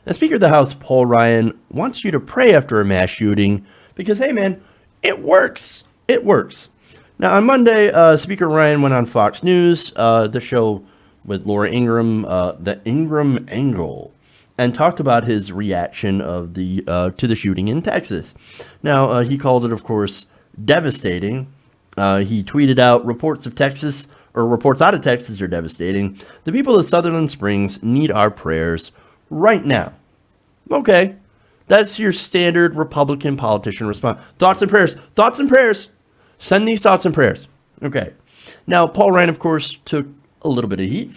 And Speaker of the House Paul Ryan wants you to pray after a mass shooting because, hey man, it works. It works. Now on Monday, Speaker Ryan went on Fox News, the show with Laura Ingraham, the Ingraham Angle, and talked about his reaction of the to the shooting in Texas. Now he called it, of course, devastating. He tweeted out, reports out of Texas are devastating. The people of Sutherland Springs need our prayers right now. Okay, that's your standard Republican politician response. Thoughts and prayers. Thoughts and prayers. Send these thoughts and prayers. Okay. Now, Paul Ryan, of course, took a little bit of heat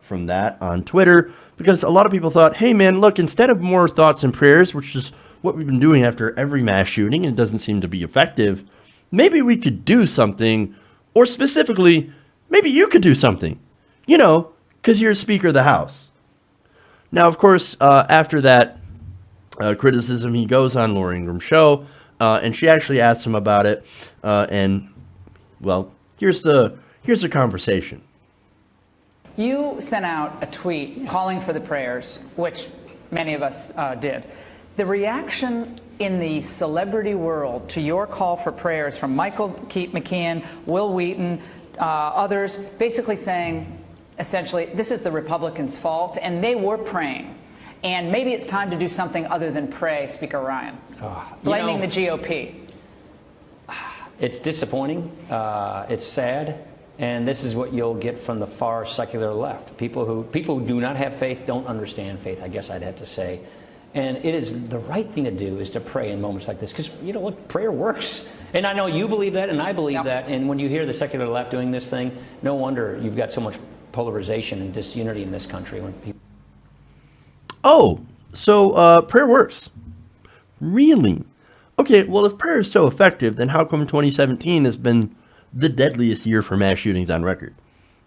from that on Twitter because a lot of people thought, hey, man, look, instead of more thoughts and prayers, which is what we've been doing after every mass shooting, and it doesn't seem to be effective, maybe we could do something, or specifically, maybe you could do something, because you're Speaker of the House. Now, of course, after that criticism, he goes on Laura Ingram's show, and she actually asked him about it. Here's the conversation. You sent out a tweet calling for the prayers, which many of us did. The reaction in the celebrity world to your call for prayers from Michael McKeon, Will Wheaton, others, basically saying, essentially, this is the Republicans' fault, and they were praying. And maybe it's time to do something other than pray, Speaker Ryan. Blaming the GOP. It's disappointing. It's sad. And this is what you'll get from the far secular left. People who do not have faith don't understand faith, I guess I'd have to say. And it is the right thing to do is to pray in moments like this. Because, look, prayer works. And I know you believe that, and I believe that. And when you hear the secular left doing this thing, no wonder you've got so much polarization and disunity in this country. When people... Oh, so prayer works. Really? Okay, well, if prayer is so effective, then how come 2017 has been the deadliest year for mass shootings on record?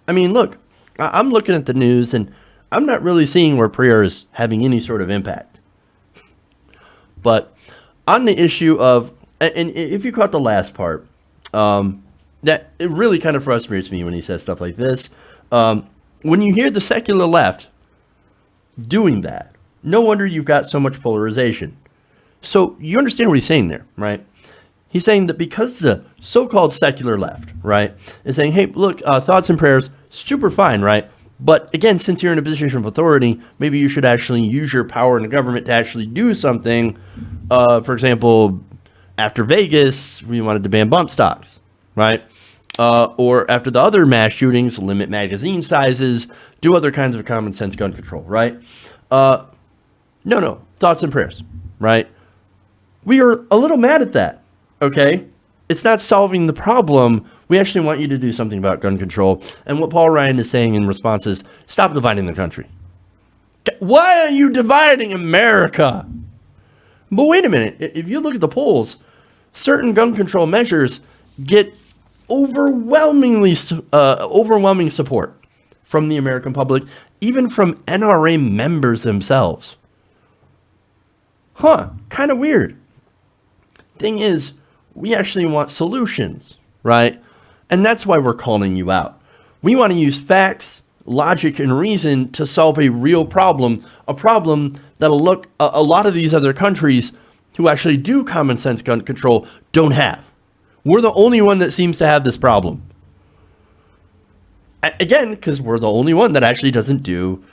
I mean, look, I'm looking at the news, and I'm not really seeing where prayer is having any sort of impact. But on the issue of, and if you caught the last part, that it really kind of frustrates me when he says stuff like this. When you hear the secular left doing that, no wonder you've got so much polarization. So you understand what he's saying there, right? He's saying that because the so-called secular left, right, is saying, hey, look, thoughts and prayers, super fine, right? But again, since you're in a position of authority, maybe you should actually use your power in the government to actually do something. For example, after Vegas, we wanted to ban bump stocks, right? Or after the other mass shootings, limit magazine sizes, do other kinds of common sense gun control, right? No, thoughts and prayers, right? We are a little mad at that, okay? It's not solving the problem. We actually want you to do something about gun control. And what Paul Ryan is saying in response is, stop dividing the country. Why are you dividing America? But wait a minute. If you look at the polls, certain gun control measures get overwhelming support from the American public, even from NRA members themselves. Kind of weird. Thing is, we actually want solutions, right? And that's why we're calling you out. We want to use facts, logic, and reason to solve a real problem, a problem that'll a lot of these other countries who actually do common sense gun control don't have. We're the only one that seems to have this problem. Again, because we're the only one that actually doesn't do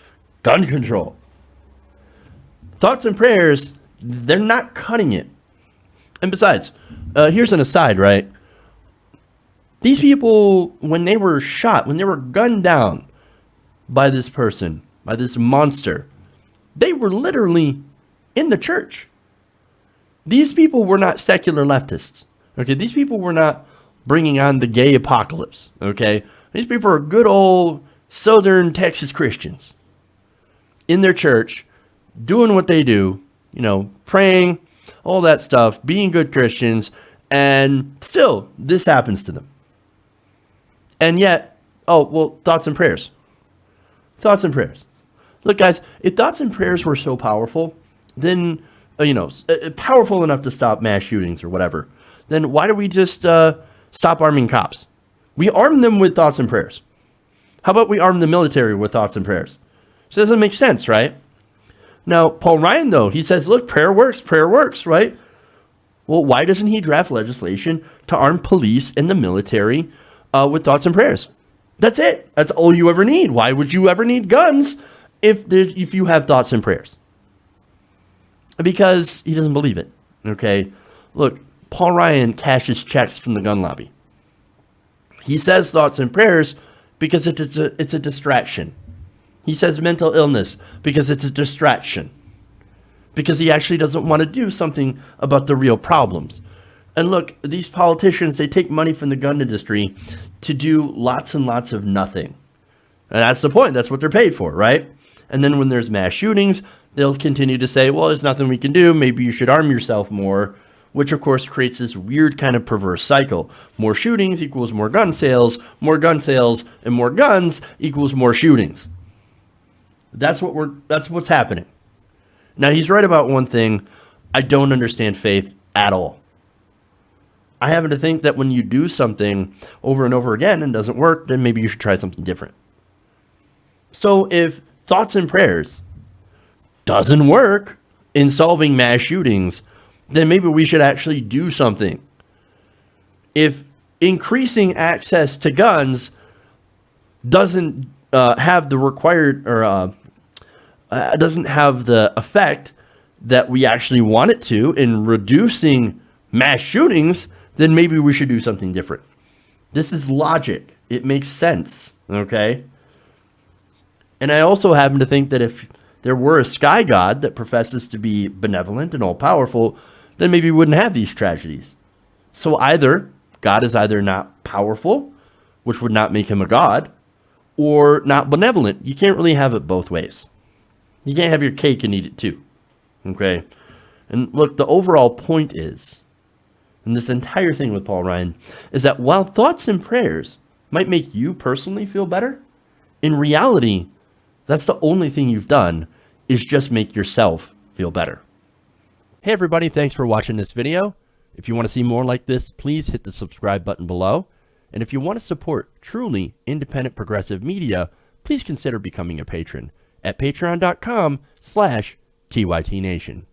gun control. Thoughts and prayers, they're not cutting it. And besides, here's an aside, right? These people, when they were shot, when they were gunned down by this person, by this monster, they were literally in the church. These people were not secular leftists. Okay, these people were not bringing on the gay apocalypse. Okay, these people are good old Southern Texas Christians in their church, doing what they do, praying, all that stuff, being good Christians, and still, this happens to them. And yet, thoughts and prayers. Thoughts and prayers. Look, guys, if thoughts and prayers were so powerful, then, powerful enough to stop mass shootings or whatever, then why do we just stop arming cops? We arm them with thoughts and prayers. How about we arm the military with thoughts and prayers? So it doesn't make sense, right? Now, Paul Ryan, though, he says, look, prayer works, right? Well, why doesn't he draft legislation to arm police and the military with thoughts and prayers? That's it. That's all you ever need. Why would you ever need guns if you have thoughts and prayers? Because he doesn't believe it, okay? Look, Paul Ryan cashes checks from the gun lobby. He says thoughts and prayers because it's a distraction. He says mental illness because it's a distraction. Because he actually doesn't want to do something about the real problems. And look, these politicians, they take money from the gun industry to do lots and lots of nothing. And that's the point. That's what they're paid for, right? And then when there's mass shootings, they'll continue to say, well, there's nothing we can do. Maybe you should arm yourself more, which, of course, creates this weird kind of perverse cycle. More shootings equals more gun sales, and more guns equals more shootings. That's what's happening. Now, he's right about one thing. I don't understand faith at all. I happen to think that when you do something over and over again and doesn't work, then maybe you should try something different. So if thoughts and prayers doesn't work in solving mass shootings, then maybe we should actually do something. If increasing access to guns doesn't have the required or doesn't have the effect that we actually want it to in reducing mass shootings, then maybe we should do something different. This is logic. It makes sense, okay? And I also happen to think that if there were a sky god that professes to be benevolent and all-powerful, then maybe we wouldn't have these tragedies. So either God is either not powerful, which would not make him a god, or not benevolent. You can't really have it both ways. You can't have your cake and eat it too. Okay? And look, the overall point is, and this entire thing with Paul Ryan, is that while thoughts and prayers might make you personally feel better, in reality, that's the only thing you've done is just make yourself feel better. Hey everybody, thanks for watching this video. If you want to see more like this, please hit the subscribe button below. And if you want to support truly independent progressive media, please consider becoming a patron at patreon.com/TYTNation.